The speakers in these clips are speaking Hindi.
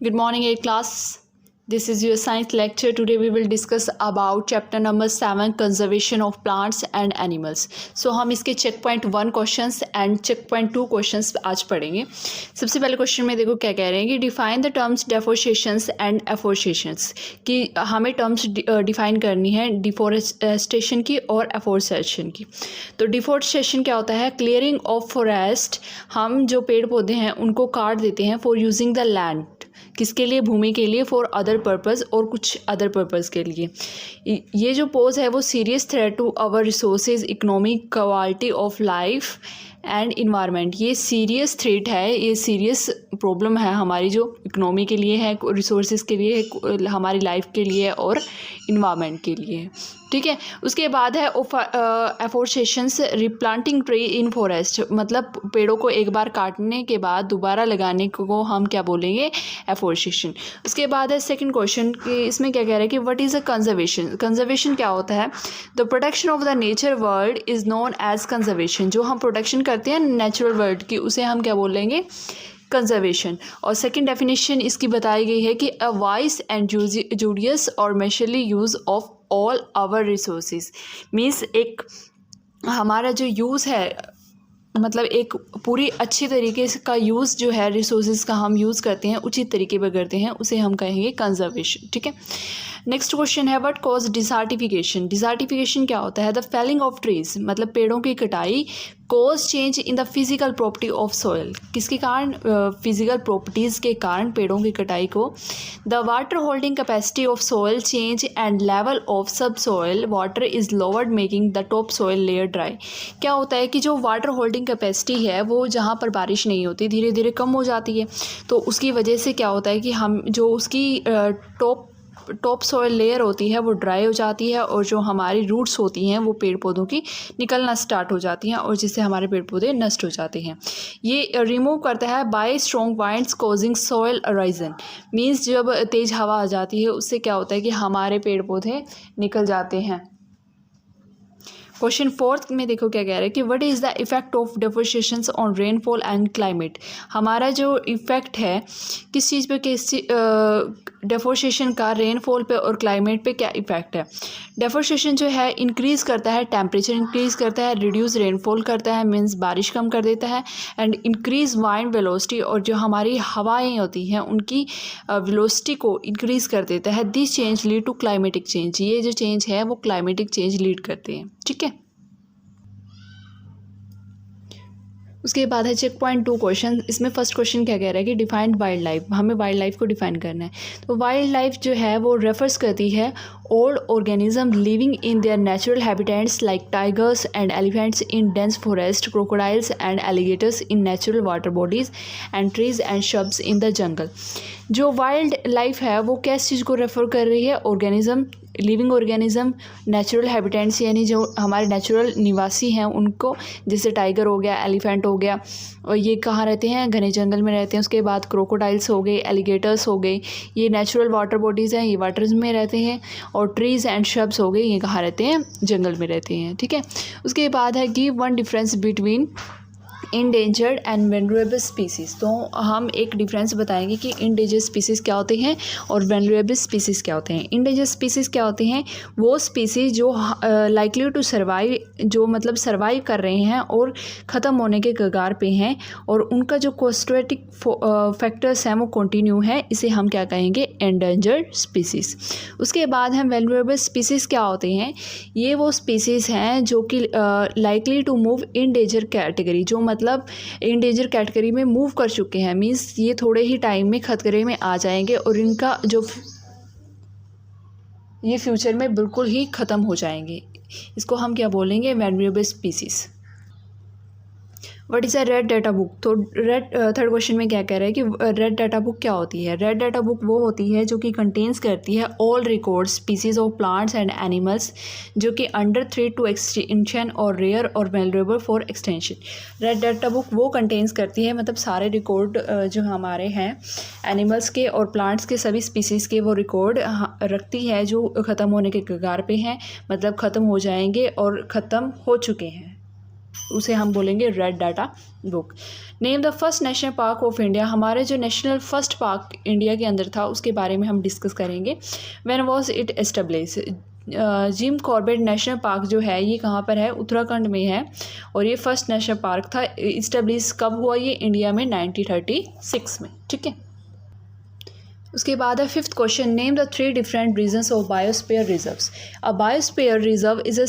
Good morning, A class. This is your science lecture. Today we will discuss about chapter number 7, conservation of plants and animals. So हम इसके check point 1 questions and check point 2 questions आज पढ़ेंगे. सबसे पहले क्वेश्चन में देखो क्या कह रहे हैं कि डिफाइन द टर्म्स डेफोरेशंस एंड एफोरेशंस, कि हमें टर्म्स डिफाइन करनी है डिफोरेस्टेशन की और एफोरेस्टेशन की. तो डिफोरेस्टेशन क्या होता है? Clearing of forest. हम जो पेड़ पौधे हैं उनको काट देते हैं फॉर यूजिंग द लैंड. किसके लिए? भूमि के लिए, फॉर अदर पर्पस और कुछ अदर पर्पस के लिए. ये जो पोज है वो serious threat to our resources, economic, quality of life and environment. ये सीरियस थ्रेट है, ये सीरियस प्रॉब्लम है हमारी जो इकोनॉमी के लिए है, रिसोर्सेज के लिए है, हमारी लाइफ के लिए और इन्वायरमेंट के लिए. ठीक है. उसके बाद है एफोरेस्टेशंस, रिप्लांटिंग ट्री इन फॉरेस्ट. मतलब पेड़ों को एक बार काटने के बाद दोबारा लगाने को हम क्या बोलेंगे? एफोरेस्टेशन. उसके बाद है सेकंड क्वेश्चन कि इसमें क्या कह रहा है कि what is a conservation. Conservation क्या होता है? The protection of the nature world is known as conservation. जो हम प्रोटेक्शन करते हैं नेचुरल वर्ल्ड की, उसे हम क्या बोलेंगे? कंजर्वेशन. और सेकंड डेफिनेशन इसकी बताई गई है कि अ वाइज एंड जूडियस और majorly use of all our resources. Means एक हमारा जो यूज़ है, मतलब एक पूरी अच्छी तरीके से का यूज़ जो है रिसोर्सेज का हम यूज़ करते हैं, उचित तरीके पर करते हैं, उसे हम कहेंगे कंजर्वेशन. ठीक है. नेक्स्ट क्वेश्चन है व्हाट कॉज डिसर्टिफिकेशन. डिसर्टिफिकेशन क्या होता है? द फेलिंग ऑफ ट्रीज, मतलब पेड़ों की कटाई. Cause change in the physical property of soil. किसके कारण? फिजिकल प्रॉपर्टीज़ के कारण पेड़ों की कटाई को. The water holding capacity of soil change and level of sub soil water is lowered making the top soil layer dry. क्या होता है कि जो वाटर होल्डिंग कैपेसिटी है वो जहाँ पर बारिश नहीं होती धीरे धीरे कम हो जाती है. तो उसकी वजह से क्या होता है कि हम जो उसकी टॉप सॉइल लेयर होती है वो ड्राई हो जाती है, और जो हमारी रूट्स होती हैं वो पेड़ पौधों की निकलना स्टार्ट हो जाती हैं, और जिससे हमारे पेड़ पौधे नष्ट हो जाते हैं. ये रिमूव करता है bye strong winds causing soil arisen. Means जब तेज़ हवा आ जाती है उससे क्या होता है कि हमारे पेड़ पौधे निकल जाते हैं. क्वेश्चन 4 में देखो क्या कह रहा है कि what is the effect of deforestation on rainfall and climate. हमारा जो इफ़ेक्ट है किस चीज़ पे, किस डेफोरेस्टेशन का रेनफॉल पे और क्लाइमेट पे क्या इफ़ेक्ट है. डेफोरेस्टेशन जो है इंक्रीज़ करता है टेम्परेचर, इंक्रीज़ करता है, रिड्यूस रेनफॉल करता है, मीन्स बारिश कम कर देता है, एंड इंक्रीज़ वाइंड वेलोसिटी, और जो हमारी हवाएं होती हैं उनकी वेलोसिटी को इंक्रीज़ कर देता है. This change lead to climatic change. ये जो चेंज है वो क्लाइमेटिक चेंज लीड करते हैं. ठीक है. उसके बाद है चेक पॉइंट 2 क्वेश्चन. इसमें फर्स्ट क्वेश्चन क्या कह रहा है कि डिफाइंड वाइल्ड लाइफ. हमें वाइल्ड लाइफ को डिफाइन करना है. तो वाइल्ड लाइफ जो है वो रेफर्स करती है all organisms living in their natural habitats like tigers and elephants in dense forest, crocodiles and alligators in natural water bodies, and trees and shrubs in the jungle. जो वाइल्ड लाइफ है वो किस चीज़ को रेफ़र कर रही है? Organism, living organism, natural habitats यानी जो हमारे नेचुरल निवासी हैं उनको, जैसे टाइगर हो गया, एलिफेंट हो गया, और ये कहाँ रहते हैं? घने जंगल में रहते हैं. उसके बाद क्रोकोडाइल्स हो गए, एलिगेटर्स हो गए, ये नेचुरल वाटर बॉडीज़ हैं, ये वाटर्स में रहते हैं. और ट्रीज़ एंड श्रब्स हो गए, ये कहाँ रहते हैं? जंगल में रहते हैं. ठीक है. उसके बाद है give one difference between endangered and venerable species. तो हम एक डिफरेंस बताएंगे कि इंडेंजर्ड स्पीसीज़ क्या होते हैं और वेनरेबल स्पीसीज़ क्या होते हैं. इंडेंजर्ड स्पीसीज़ क्या होते हैं? वो स्पीसीज़ जो लाइकली टू सर्वाइव, जो मतलब सर्वाइव कर रहे हैं और ख़त्म होने के कगार पे हैं, और उनका जो कॉस्टेटिक फैक्टर्स हैं वो कंटिन्यू है, इसे हम क्या कहेंगे? Endangered species. उसके बाद हम वेनरेबल स्पीसीज़ क्या होते हैं? ये वो स्पीसीज़ हैं जो कि likely to move in danger category, जो मतलब इंडेंजर कैटेगरी में मूव कर चुके हैं. मीन्स ये थोड़े ही टाइम में खतरे में आ जाएंगे और इनका जो ये फ्यूचर में बिल्कुल ही ख़त्म हो जाएंगे. इसको हम क्या बोलेंगे? Venerable species. What is a red data book. तो थर्ड क्वेश्चन में क्या कह रहा है कि रेड डाटा बुक क्या होती है? रेड डाटा बुक वो होती है जो कि कंटेन्स करती है all record species of plants and animals जो कि अंडर थ्रेट टू एक्सटिंक्शन और रेयर और valuable for extension. Red data book वो कंटेन्स करती है, मतलब सारे रिकॉर्ड जो हमारे हैं एनिमल्स के और प्लांट्स के, सभी स्पीसीज़ के वो रिकॉर्ड रखती है जो ख़त्म होने के कगार पे हैं, मतलब ख़त्म हो जाएंगे और ख़त्म हो चुके हैं. उसे हम बोलेंगे red data book. Name the first national park of India, हमारे जो नेशनल फर्स्ट पार्क इंडिया के अंदर था उसके बारे में हम डिस्कस करेंगे। When was it establish, Jim Corbett national park जो है ये कहाँ पर है, उत्तराखंड में है, और ये फर्स्ट नेशनल पार्क था। इस्टेब्लिश कब हुआ ये, इंडिया में 1936 में, ठीक है। उसके बाद है fifth question, name the 3 different regions of biosphere reserves. A biosphere reserve is a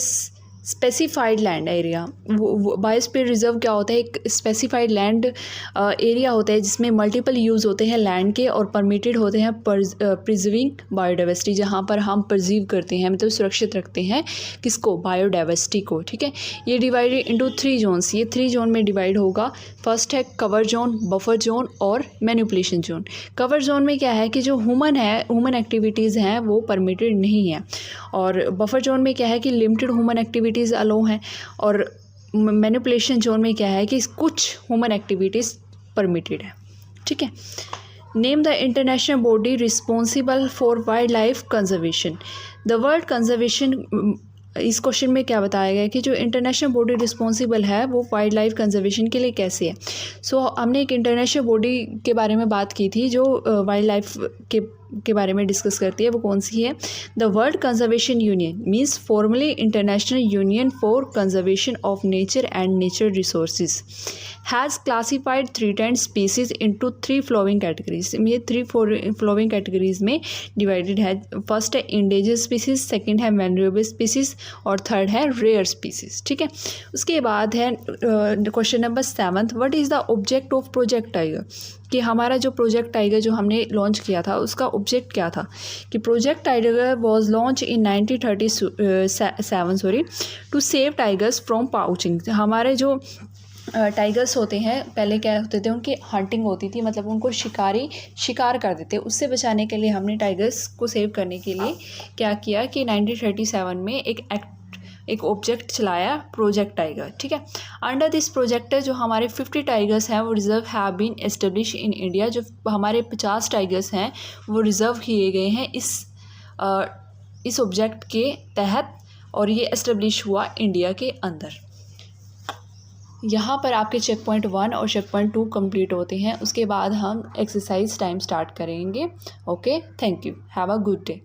specified land area. Biosphere reserve क्या होता है, एक स्पेसिफाइड लैंड एरिया होता है जिसमें मल्टीपल यूज़ होते हैं लैंड के, और परमिटेड होते हैं प्रिजर्विंग बायोडाइवर्सिटी, जहाँ पर हम प्रिजर्व करते हैं, मतलब सुरक्षित रखते हैं किसको, बायोडाइवर्सिटी को, ठीक है। ये डिवाइडेड इनटू 3 जोन्स, ये 3 जोन में डिवाइड होगा। फर्स्ट है कवर जोन, बफर जोन और मैनिपुलेशन जोन। कवर जोन में क्या है कि जो ह्यूमन एक्टिविटीज़ हैं वो परमिटेड नहीं है, और बफर जोन में क्या है कि लिमिटेड ह्यूमन एक्टिविटीज़ अलो हैं, और मैनिपुलेशन जोन में क्या है कि कुछ ह्यूमन एक्टिविटीज़ परमिटेड है, ठीक है। Name the international body responsible for wild life conservation. The word conservation, इस क्वेश्चन में क्या बताया गया है कि जो इंटरनेशनल बॉडी रिस्पॉन्सिबल है वो वाइल्ड लाइफ कंजर्वेशन के लिए कैसे है। सो हमने एक इंटरनेशनल बॉडी के बारे में बात की थी जो वाइल्ड लाइफ के बारे में डिस्कस करती है, वो कौन सी है। The world conservation union means formally international union for conservation of nature and nature resources has classified threatened species into 3 following categories. ये 3 फ्लोइंग कैटेगरीज में डिवाइडेड है। फर्स्ट है इंडेंजर्ड स्पीसीज, सेकंड है वल्नरेबल स्पीसीज, और थर्ड है रेयर स्पीसीज, ठीक है। उसके बाद है question number 7, what is the object of project tiger, कि हमारा जो प्रोजेक्ट टाइगर जो हमने लॉन्च किया था उसका ऑब्जेक्ट क्या था। कि project tiger was launch in 1937 to save tigers from poaching. हमारे जो टाइगर्स होते हैं पहले क्या होते थे, उनकी हंटिंग होती थी, मतलब उनको शिकार कर देते, उससे बचाने के लिए हमने टाइगर्स को सेव करने के लिए क्या किया कि 1937 में एक ऑब्जेक्ट चलाया, प्रोजेक्ट टाइगर, ठीक है। अंडर दिस प्रोजेक्ट जो हमारे 50 टाइगर्स हैं वो reserve have been establish in India. जो हमारे 50 टाइगर्स हैं वो रिजर्व किए गए हैं इस ऑब्जेक्ट के तहत, और ये एस्टेब्लिश हुआ इंडिया के अंदर। यहाँ पर आपके चेक पॉइंट 1 और चेक पॉइंट 2 कंप्लीट होते हैं। उसके बाद हम एक्सरसाइज टाइम स्टार्ट करेंगे। Okay, thank you, have a good day.